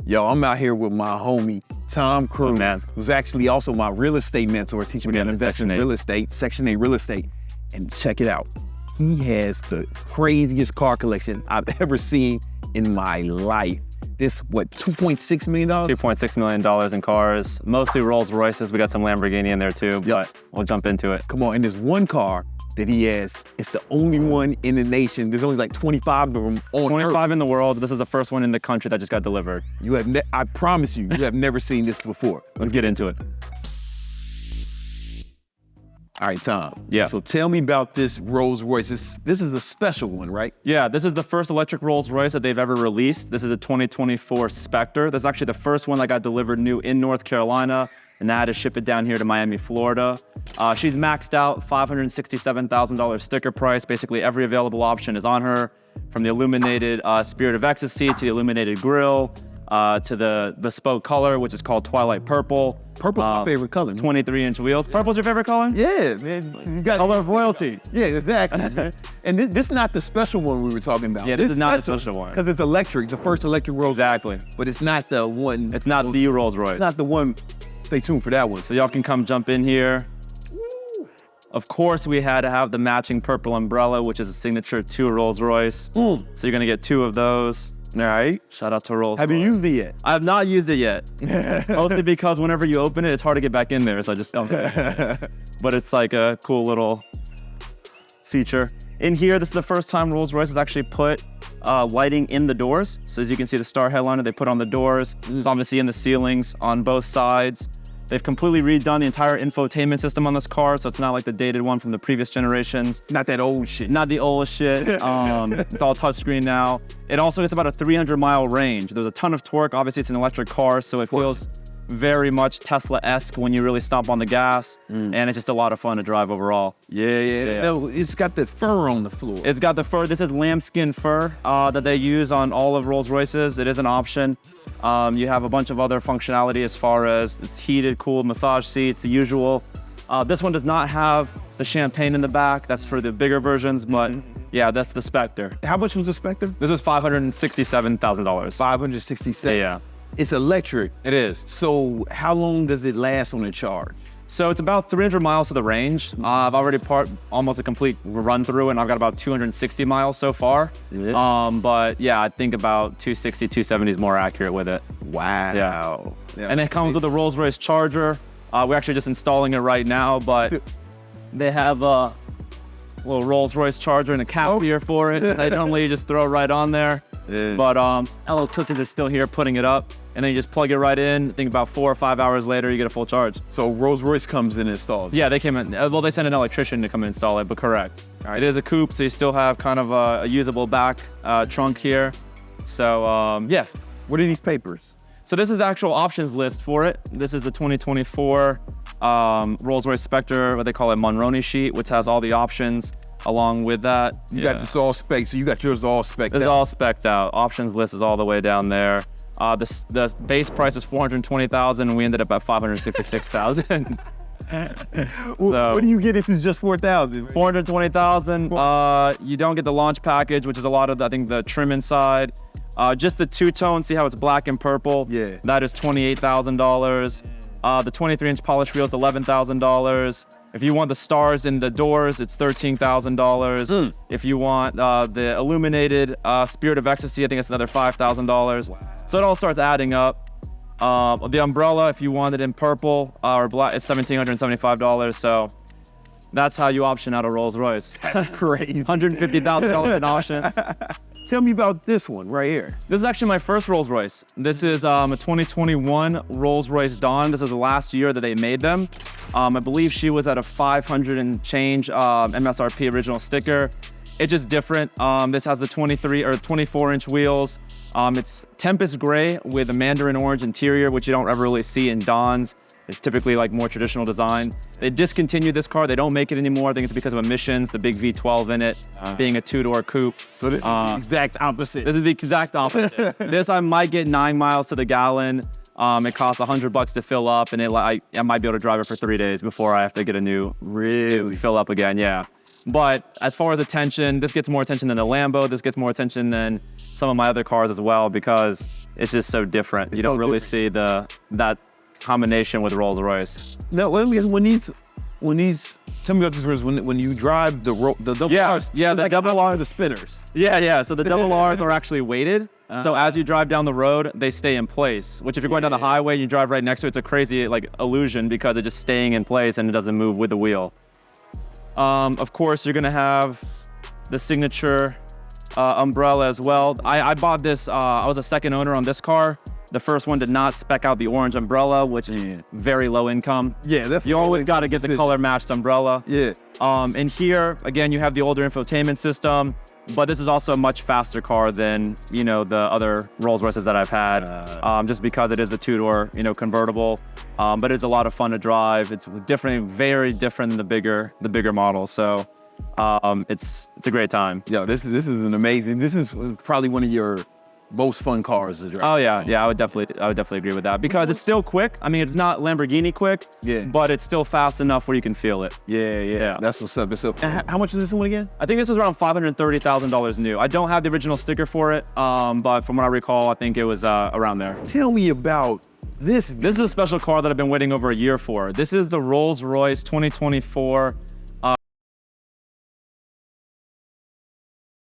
Yo, I'm out here with my homie, Tom Cruz, who's actually also my real estate mentor, teaching me how to invest in real estate, Section 8 real estate. And check it out. He has the craziest car collection I've ever seen in my life. This, what, $2.6 million? $2.6 million in cars, mostly Rolls Royces. We got some Lamborghini in there too, but we'll jump into it. Come on, and there's one car that he has. It's the only one in the nation. There's only like 25 of them on 25 Earth. in the world. This is the first one in the country that just got delivered. You have, I promise you, you have never seen this before. Let's get into it. All right, Tom. Yeah. So tell me about this Rolls Royce. This is a special one, right? Yeah, this is the first electric Rolls Royce that they've ever released. This is a 2024 Spectre. That's actually the first one that got delivered new in North Carolina, and I had to ship it down here to Miami, Florida. She's maxed out, $567,000 sticker price. Basically, every available option is on her, from the illuminated Spirit of Ecstasy to the illuminated grille, to the bespoke color, which is called Twilight Purple. Purple's my favorite color. 23-inch wheels. Purple's your favorite color? Yeah, man. You got color of royalty. Yeah, exactly. And this is not the special one we were talking about. Yeah, this is not the special one. Because it's electric, the first electric Rolls. Exactly. But it's not the one. It's not the Rolls Royce. It's not the one. Stay tuned for that one. So y'all can come jump in here. Of course, we had to have the matching purple umbrella, which is a signature to Rolls Royce. So you're gonna get 2 of those. All right. Shout out to Rolls Royce. Have you used it yet? I have not used it yet. Mostly because whenever you open it, it's hard to get back in there, so I just don't. But it's like a cool little feature. In here, this is the first time Rolls Royce has actually put lighting in the doors. So as you can see, the star headliner they put on the doors. It's obviously in the ceilings on both sides. They've completely redone the entire infotainment system on this car, so it's not like the dated one from the previous generations. Not that old shit. Not the old shit. It's all touchscreen now. It also gets about a 300-mile range. There's a ton of torque. Obviously, it's an electric car, so it feels very much Tesla-esque when you really stomp on the gas, and it's just a lot of fun to drive overall. Yeah. No, it's got the fur on the floor. It's got the fur. This is lambskin fur that they use on all of Rolls Royces. It is an option. You have a bunch of other functionality as far as it's heated, cooled massage seats, the usual. This one does not have the champagne in the back. That's for the bigger versions, but yeah, that's the Spectre. How much was the Spectre? This is $567,000. $567. Yeah. It's electric. It is. So how long does it last on a charge? So it's about 300 miles to the range. I've already almost a complete run through, and I've got about 260 miles so far. Yeah. But yeah, I think about 260, 270 is more accurate with it. Wow. Yeah. And it comes with a Rolls Royce charger. We're actually just installing it right now, but they have a little Rolls Royce charger and a cap here for it. They normally just throw right on there. Yeah. But Electricity is still here putting it up, and then you just plug it right in. I think about 4 or 5 hours later, you get a full charge. So Rolls Royce comes in and installs. Yeah, they came in. Well, they sent an electrician to come and install it, but correct. Right. It is a coupe, so you still have kind of a usable back trunk here. So yeah. What are these papers? So this is the actual options list for it. This is the 2024 Rolls Royce Spectre, what they call a Monroney sheet, which has all the options. Along with that, you got this all spec, so you got yours all spec'd out. It's all spec'd out. Options list is all the way down there. The base price is $420,000, and we ended up at $566,000. What do you get if it's just $4,000? $420,000. You don't get the launch package, which is a lot of I think the trim inside. Just the two-tone. See how it's black and purple? Yeah. That is $28,000. The 23-inch polished wheels, $11,000. If you want the stars in the doors, it's $13,000. If you want the illuminated Spirit of Ecstasy, I think it's another $5,000. Wow. So it all starts adding up. The umbrella, if you want it in purple or black, it's $1,775. So that's how you option out a Rolls Royce. That's crazy. $150,000 in options. Tell me about this one right here. This is actually my first Rolls Royce. This is a 2021 Rolls Royce Dawn. This is the last year that they made them. I believe she was at a 500 and change MSRP original sticker. It's just different. This has the 23 or 24-inch wheels. It's Tempest Gray with a Mandarin Orange interior, which you don't ever really see in Dawns. It's typically like more traditional design. They discontinued this car. They don't make it anymore. I think it's because of emissions, the big V12 in it, being a two-door coupe. So this is the exact opposite. This is the exact opposite. This I might get 9 miles to the gallon. It costs $100 to fill up, and I might be able to drive it for 3 days before I have to get a new fill up again, yeah. But as far as attention, this gets more attention than the Lambo. This gets more attention than some of my other cars as well because it's just so different. You don't really see that combination with Rolls Royce. Now, when these, tell me about this, when you drive the double R's, the like double R, the spinners. Yeah. So the double R's are actually weighted. So as you drive down the road, they stay in place. Which if you're going down the highway and you drive right next to it, it's a crazy like illusion because it's just staying in place and it doesn't move with the wheel. Of course, you're gonna have the signature umbrella as well. I bought this. I was a second owner on this car. The first one did not spec out the orange umbrella, which is very low income. Yeah, you always got to get the color matched umbrella. Yeah. And here, again, you have the older infotainment system, but this is also a much faster car than, the other Rolls Royces that I've had, just because it is a two-door, convertible. But it's a lot of fun to drive. It's different, very different than the bigger model. So it's a great time. Yo, this is an amazing. This is probably one of your most fun cars to drive. Oh yeah, I would definitely agree with that because it's still quick. I mean, it's not Lamborghini quick, but it's still fast enough where you can feel it. Yeah. That's what's up. So, how much is this one again? I think this was around $530,000 new. I don't have the original sticker for it, but from what I recall, I think it was around there. Tell me about this. This is a special car that I've been waiting over a year for. This is the Rolls Royce 2024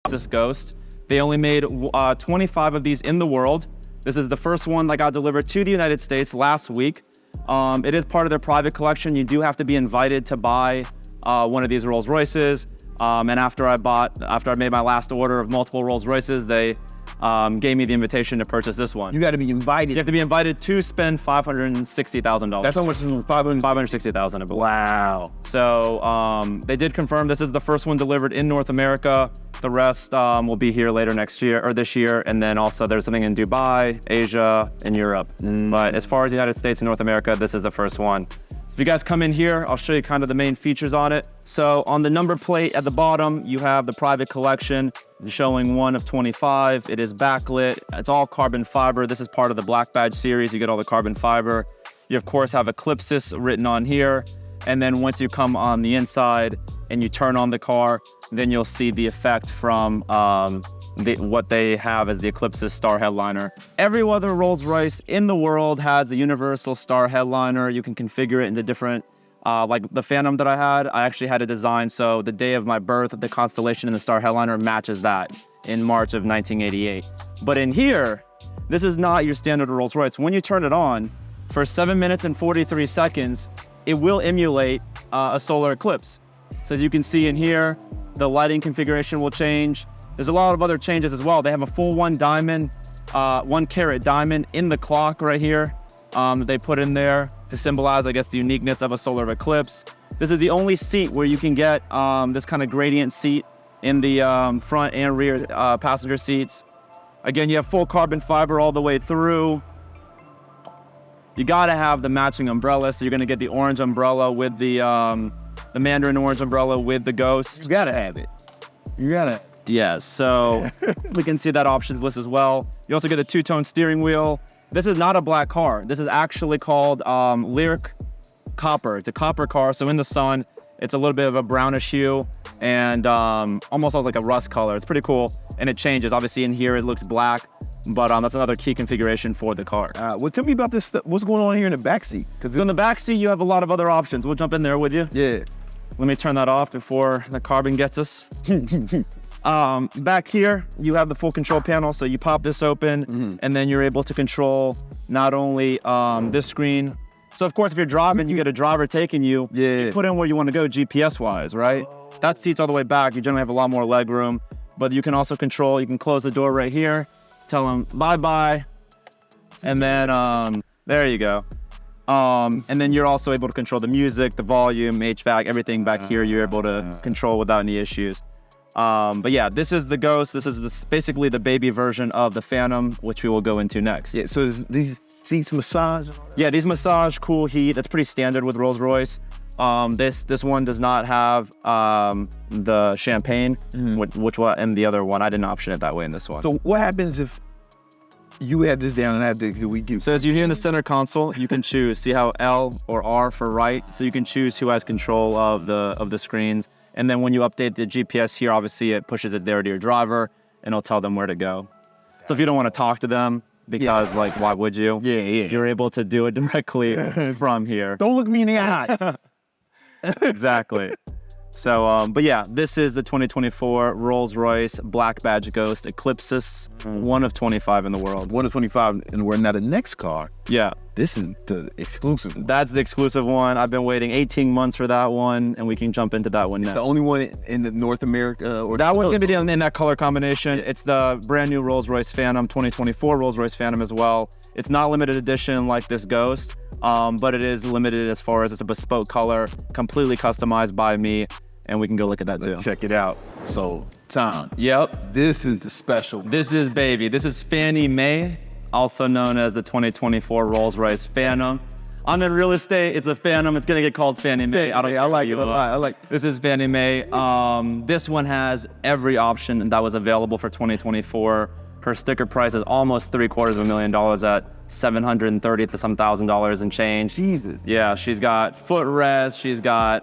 this Ghost. They only made 25 of these in the world. This is the first one that got delivered to the United States last week. It is part of their private collection. You do have to be invited to buy one of these Rolls Royces. And after I made my last order of multiple Rolls Royces, they gave me the invitation to purchase this one. You got to be invited. You have to be invited to spend $560,000. That's how much is $560,000, I believe. Wow. So they did confirm this is the first one delivered in North America. The rest will be here later next year or this year. And then also there's something in Dubai, Asia, and Europe. But as far as the United States and North America, this is the first one. If you guys come in here, I'll show you kind of the main features on it. So on the number plate at the bottom, you have the private collection showing 1 of 25. It is backlit. It's all carbon fiber. This is part of the Black Badge series. You get all the carbon fiber. You of course have Ekleipksis written on here. And then once you come on the inside and you turn on the car, then you'll see the effect from what they have as the Ekleipksis star headliner. Every other Rolls Royce in the world has a universal star headliner. You can configure it into different, like the Phantom that I actually had a design. So the day of my birth, the constellation in the star headliner matches that in March of 1988. But in here, this is not your standard Rolls Royce. When you turn it on, for 7 minutes and 43 seconds, it will emulate a solar eclipse. So as you can see in here, the lighting configuration will change. There's a lot of other changes as well. They have a full 1 carat diamond in the clock right here that they put in there to symbolize, I guess, the uniqueness of a solar eclipse. This is the only seat where you can get this kind of gradient seat in the front and rear passenger seats. Again, you have full carbon fiber all the way through. You gotta have the matching umbrella, so you're gonna get the orange umbrella with the Mandarin orange umbrella with the Ghost. You gotta have it. You gotta. Yeah, so we can see that options list as well. You also get a 2-tone steering wheel. This is not a black car. This is actually called Lyric Copper. It's a copper car, so in the sun, it's a little bit of a brownish hue and almost like a rust color. It's pretty cool, and it changes. Obviously in here, it looks black, but that's another key configuration for the car. Well, tell me about this stuff. What's going on here in the backseat? So in the backseat, you have a lot of other options. We'll jump in there with you. Yeah. Let me turn that off before the carbon gets us. Back here, you have the full control panel. So you pop this open and then you're able to control not only this screen. So of course, if you're driving, you get a driver taking you. Yeah. You put in where you want to go GPS wise, right? That seat's all the way back. You generally have a lot more leg room, but you can also control, you can close the door right here, tell them bye-bye. And then there you go. And then you're also able to control the music, the volume, HVAC, everything back here you're able to control without any issues. But yeah, this is the Ghost. This is basically the baby version of the Phantom, which we will go into next. Yeah, so these seats massage? Yeah, these massage, cool heat. That's pretty standard with Rolls Royce. This one does not have the champagne, which one, and the other one, I didn't option it that way in this one. So what happens if you have this down and I have to we do? So as you're here in the center console, you can choose, see how L or R for right? So you can choose who has control of the screens. And then when you update the GPS here, obviously it pushes it there to your driver and it'll tell them where to go. So if you don't want to talk to them, because like, why would you? Yeah. You're able to do it directly from here. Don't look me in the eye. Exactly. So, but yeah, this is the 2024 Rolls Royce Black Badge Ghost Ekleipsis, one of 25 in the world. One of 25 in the world. Now the next car, Yeah, this is the exclusive one. that's the exclusive one. I've been waiting 18 months for that one, and we can jump into that one now. The only one in the North America. Or That one's gonna be in that color combination. It's the brand new Rolls Royce Phantom, 2024 Rolls Royce Phantom as well. It's not limited edition like this Ghost, but it is limited as far as it's a bespoke color, completely customized by me, and we can go look at that too. Let's check it out. So, Tom. Yep, This is the special. this is baby. This is Fannie Mae, also known as the 2024 Rolls Royce Phantom. I'm in real estate. It's a Phantom. It's gonna get called Fannie Mae. I like it a lot. I like. This is Fannie Mae. This one has every option that was available for 2024. Her sticker price is almost $750,000 at $730 to some $1,000 and change. Jesus. Yeah, she's got footrest. She's got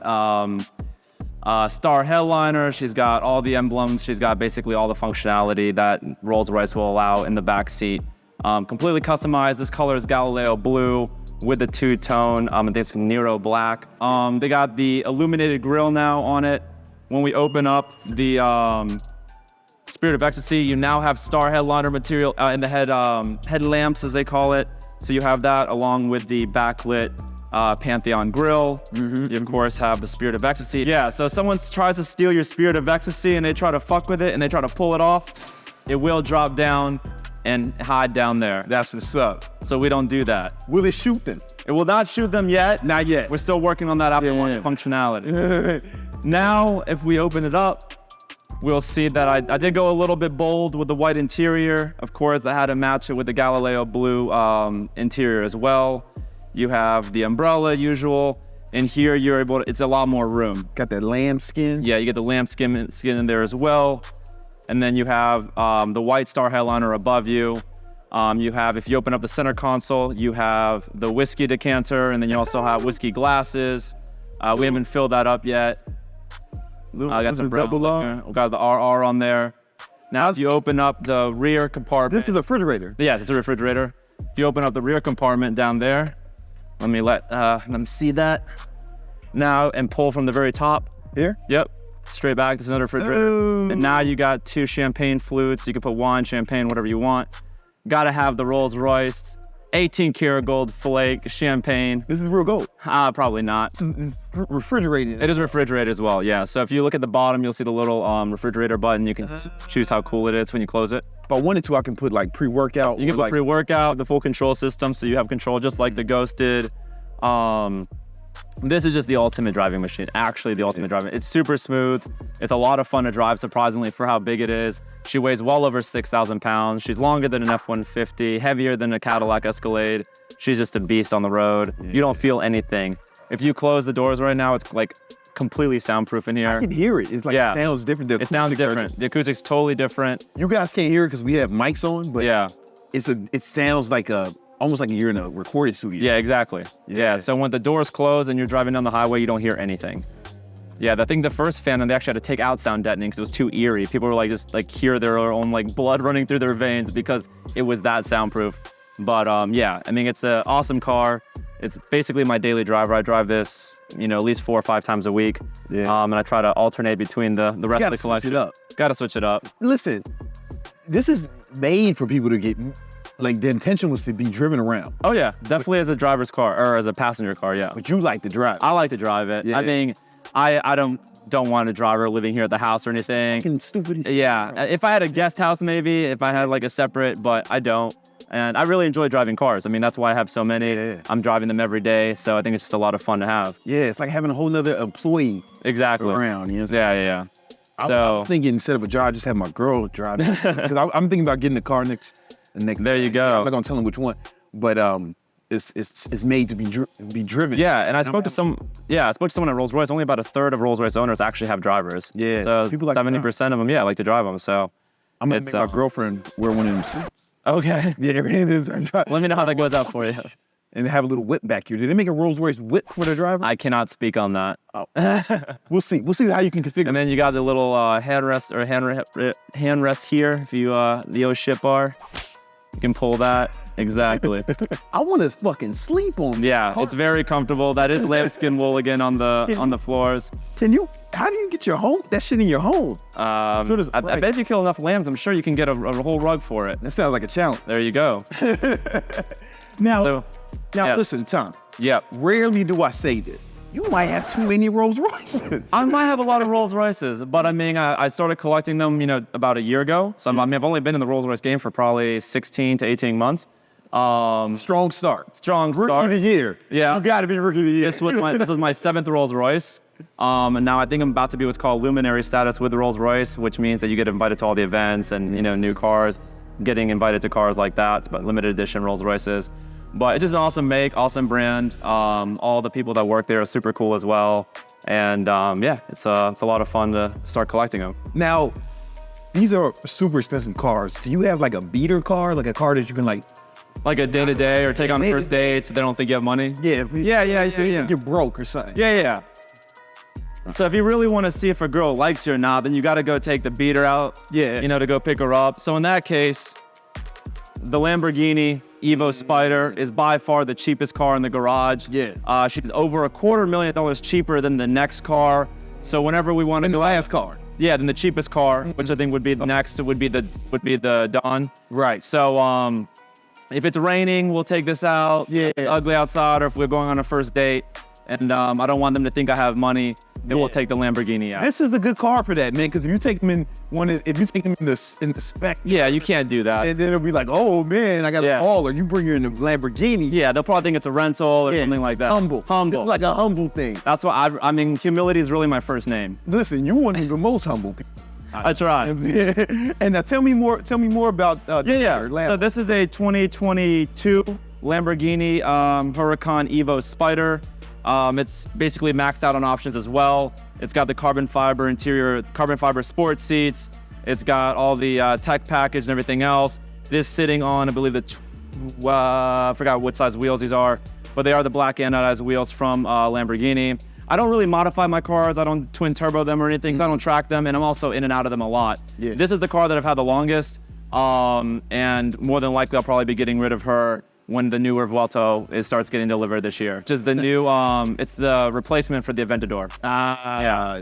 star headliner. She's got all the emblems. She's got basically all the functionality that Rolls-Royce will allow in the back seat. Completely customized. This color is Galileo blue with the two-tone. I think it's Nero black. They got the illuminated grille now on it. When we open up the Spirit of Ecstasy, you now have star headliner material in the headlamps, as they call it. So you have that along with the backlit Pantheon grille. You of course have the Spirit of Ecstasy. Yeah, so if someone tries to steal your Spirit of Ecstasy and they try to fuck with it and they try to pull it off, it will drop down and hide down there. That's what's up. So we don't do that. Will it shoot them? It will not shoot them yet. Not yet. We're still working on that aftermarket functionality. Now, if we open it up, we'll see that I did go a little bit bold with the white interior. Of course, I had to match it with the Galileo blue interior as well. You have the umbrella usual. And here you're able to, it's a lot more room. Got that lamb skin. Yeah, you get the lamb skin in there as well. And then you have the white star headliner above you. You have, if you open up the center console, you have the whiskey decanter, and then you also have whiskey glasses. We haven't filled that up yet. I got some brown. We got the RR on there. Now, if you open up the rear compartment. This is a refrigerator. Yes, it's a refrigerator. If you open up the rear compartment down there, let me see that. Now, and pull from the very top. Here? Yep. Straight back, there's another refrigerator. Oh. And now you got two champagne flutes. You can put wine, champagne, whatever you want. Gotta have the Rolls Royce 18 karat gold flake champagne. This is real gold. Probably not. It's refrigerated. It is refrigerated as well, yeah. So if you look at the bottom, you'll see the little refrigerator button. You can choose how cool it is when you close it. If I wanted to, I can put like pre-workout. You can put pre-workout, the full control system, so you have control just like the Ghost did. This is just the ultimate driving machine. Actually, the ultimate driving. It's super smooth. It's a lot of fun to drive, surprisingly, for how big it is. She weighs well over 6,000 pounds. She's longer than an F-150, heavier than a Cadillac Escalade. She's just a beast on the road. You don't feel anything. If you close the doors right now, it's like completely soundproof in here. I can hear it. It's like, it sounds different. It sounds different. The acoustic's totally different. You guys can't hear it because we have mics on, but yeah, it sounds like almost like you're in a recording studio. Yeah, exactly. Yeah. So when the doors close and you're driving down the highway, you don't hear anything. Yeah, I think the first Phantom, they actually had to take out sound deadening because it was too eerie. People were like, just like hear their own like blood running through their veins because it was that soundproof. But yeah, I mean, it's an awesome car. It's basically my daily driver. I drive this, at least 4 or 5 times a week. Yeah. And I try to alternate between the rest of the collection. Gotta switch it up. Listen, this is made for people to get. Like, the intention was to be driven around. Oh yeah, definitely as a driver's car or as a passenger car, yeah. But you like to drive. I like to drive it. Yeah. I mean, I don't want a driver living here at the house or anything. Fucking stupid. Yeah, if I had a guest house maybe, if I had like a separate, but I don't. And I really enjoy driving cars. I mean, that's why I have so many. Yeah. I'm driving them every day, so I think it's just a lot of fun to have. Yeah, it's like having a whole nother employee Yeah, around, yeah. I was thinking instead of a driver, just have my girl drive. Because I'm thinking about getting the car next. There you go. I'm not gonna tell them which one, but it's made to be driven. Yeah, and I spoke to someone at Rolls Royce. Only about a third of Rolls Royce owners actually have drivers. Yeah, so people like 70% of them, like to drive them. So I'm gonna make my girlfriend wear one of them suits. Okay. Yeah, let me know how that goes out for you. and they have a little whip back here. Did they make a Rolls Royce whip for the driver? I cannot speak on that. Oh. We'll see. We'll see how you can configure. And then you got the little handrest here. If you the O ship bar, you can pull that. Exactly. I want to fucking sleep on. Yeah, it's very comfortable. That is lambskin wool again on the floors. How do you get your home? That shit in your home? I bet if you kill enough lambs, I'm sure you can get a whole rug for it. That sounds like a challenge. There you go. Now, listen, Tom. Yep. Rarely do I say this. You might have too many Rolls Royces. I might have a lot of Rolls Royces, but I mean, I started collecting them, about a year ago. So I've only been in the Rolls Royce game for probably 16 to 18 months. Strong start. Rookie of the year. Yeah. You gotta be rookie of the year. This was my 7th Rolls Royce. And now I think I'm about to be what's called luminary status with Rolls Royce, which means that you get invited to all the events and, new cars, getting invited to cars like that, but limited edition Rolls Royces. But it's just an awesome make, awesome brand. All the people that work there are super cool as well. And it's a lot of fun to start collecting them. Now, these are super expensive cars. Do you have like a beater car, like a car that you can like a day-to-day or take on first dates so they don't think you have money? Yeah. Yeah. You're broke or something. Yeah. So if you really want to see if a girl likes you or not, then you got to go take the beater out, to go pick her up. So in that case, the Lamborghini Evo Spider is by far the cheapest car in the garage. Yeah. She's over $250,000 cheaper than the next car. So whenever we want to the last car. Yeah, then the cheapest car, which I think would be the next, would be the Dawn. Right. So if it's raining, we'll take this out. Yeah. If it's ugly outside, or if we're going on a first date, and I don't want them to think I have money, then we'll take the Lamborghini out. This is a good car for that, man. Because if you take them in the Spectre, yeah, you can't do that. and then it'll be like, oh man, I got a call, or you bring her in the Lamborghini. Yeah, they'll probably think it's a rental or something like that. Humble. It's like a humble thing. That's what I mean. Humility is really my first name. Listen, you're one of the most humble people. I try. And now tell me more about So this is a 2022 Lamborghini Hurracan Evo Spider. It's basically maxed out on options as well. It's got the carbon fiber interior, carbon fiber sports seats. It's got all the tech package and everything else. It is sitting on, I believe, I forgot what size wheels these are, but they are the black anodized wheels from Lamborghini. I don't really modify my cars. I don't twin turbo them or anything. I don't track them, and I'm also in and out of them a lot. Yeah. This is the car that I've had the longest, and more than likely I'll probably be getting rid of her when the new Vuelto starts getting delivered this year. Which is the new, it's the replacement for the Aventador.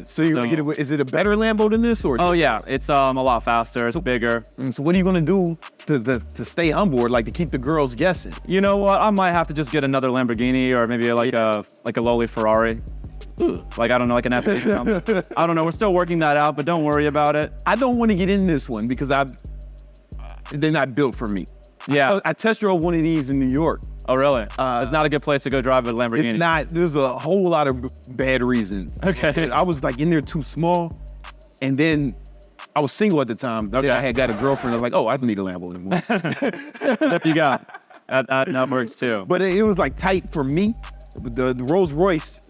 So you're gonna get it? Is it a better Lambo than this, or? Oh yeah, it's a lot faster. It's bigger. So what are you gonna do to stay on board, like to keep the girls guessing? You know what? I might have to just get another Lamborghini, or maybe like a lowly Ferrari. Like, I don't know, like an F8. I don't know. We're still working that out, but don't worry about it. I don't want to get in this one because they're not built for me. Yeah. I test drove one of these in New York. Oh, really? It's not a good place to go drive a Lamborghini. It's not. There's a whole lot of bad reasons. Okay. I was like in there too small, and then I was single at the time. Then I had got a girlfriend. I was like, oh, I don't need a Lambo anymore. That you got. That works too. But it was like tight for me. The Rolls Royce.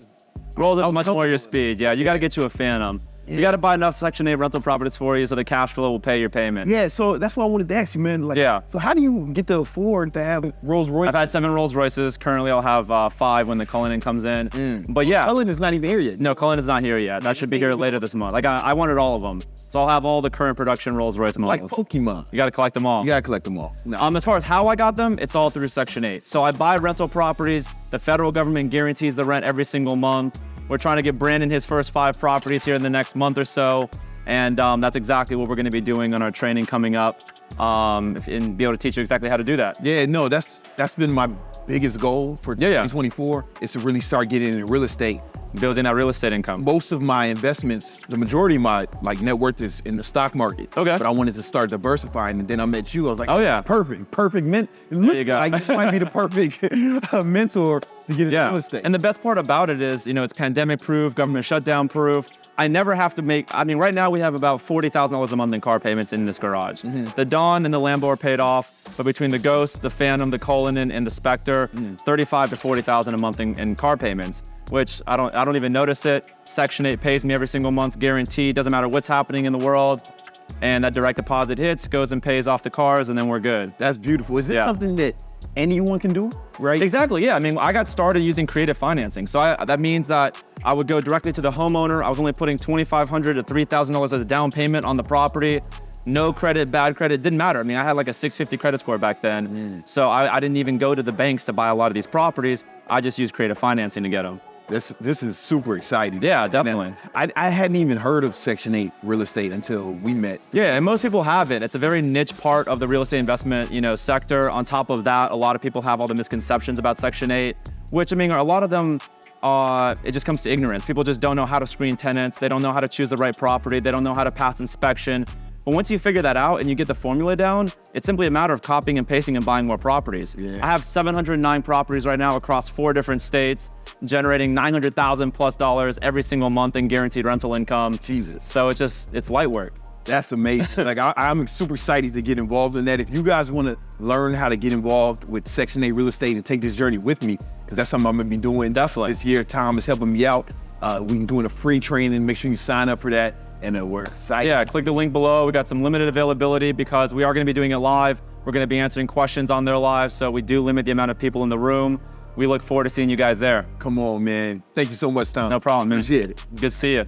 Rolls is much more your speed. Yeah, you got to get you a Phantom. You got to buy enough Section 8 rental properties for you so the cash flow will pay your payment. Yeah, so that's why I wanted to ask you, man. Like, so how do you get to afford to have Rolls Royce? I've had 7 Rolls Royces. Currently, I'll have 5 when the Cullinan comes in. But yeah. Cullinan is not even here yet. No, Cullinan is not here yet. That should be here later this month. Like, I wanted all of them. So I'll have all the current production Rolls Royce models. Like Pokemon. You got to collect them all. You got to collect them all. No. As far as how I got them, it's all through Section 8. So I buy rental properties. The federal government guarantees the rent every single month. We're trying to get Brandon his first 5 properties here in the next month or so. And that's exactly what we're going to be doing on our training coming up, and be able to teach you exactly how to do that. Yeah, no, that's been my biggest goal for 2024 is to really start getting into real estate. Building that real estate income. Most of my investments, the majority of my net worth is in the stock market. Okay. But I wanted to start diversifying, and then I met you. I was like, oh yeah, perfect mint. There you go. Like, this might be the perfect mentor to get into real estate. And the best part about it is, it's pandemic proof, government shutdown proof. I never have to right now we have about $40,000 a month in car payments in this garage. The Dawn and the Lambo are paid off, but between the Ghost, the Phantom, the Cullinan, and the Spectre, $35,000 to $40,000 a month in car payments, which I don't even notice it. Section 8 pays me every single month, guaranteed. Doesn't matter what's happening in the world. And that direct deposit hits, goes and pays off the cars, and then we're good. That's beautiful. Is this something that anyone can do, right? Exactly, yeah. I mean, I got started using creative financing. So that means that I would go directly to the homeowner. I was only putting $2,500 to $3,000 as a down payment on the property. No credit, bad credit, didn't matter. I mean, I had like a 650 credit score back then. So I didn't even go to the banks to buy a lot of these properties. I just used creative financing to get them. This is super exciting. Yeah, definitely. I hadn't even heard of Section 8 real estate until we met. Yeah, and most people have it. It's a very niche part of the real estate investment, sector. On top of that, a lot of people have all the misconceptions about Section 8, which, I mean, a lot of them, it just comes to ignorance. People just don't know how to screen tenants. They don't know how to choose the right property. They don't know how to pass inspection. But once you figure that out and you get the formula down, it's simply a matter of copying and pasting and buying more properties. Yeah. I have 709 properties right now across 4 different states, generating $900,000+ every single month in guaranteed rental income. Jesus. So it's light work. That's amazing. Like I'm super excited to get involved in that. If you guys want to learn how to get involved with Section 8 real estate and take this journey with me, because that's something I'm gonna be doing this year. Tom is helping me out. We're doing a free training. Make sure you sign up for that. And we're excited. Yeah, click the link below. We got some limited availability because we are going to be doing it live. We're going to be answering questions on there live, so we do limit the amount of people in the room. We look forward to seeing you guys there. Come on, man. Thank you so much, Tom. No problem, man. Appreciate it. Good to see you.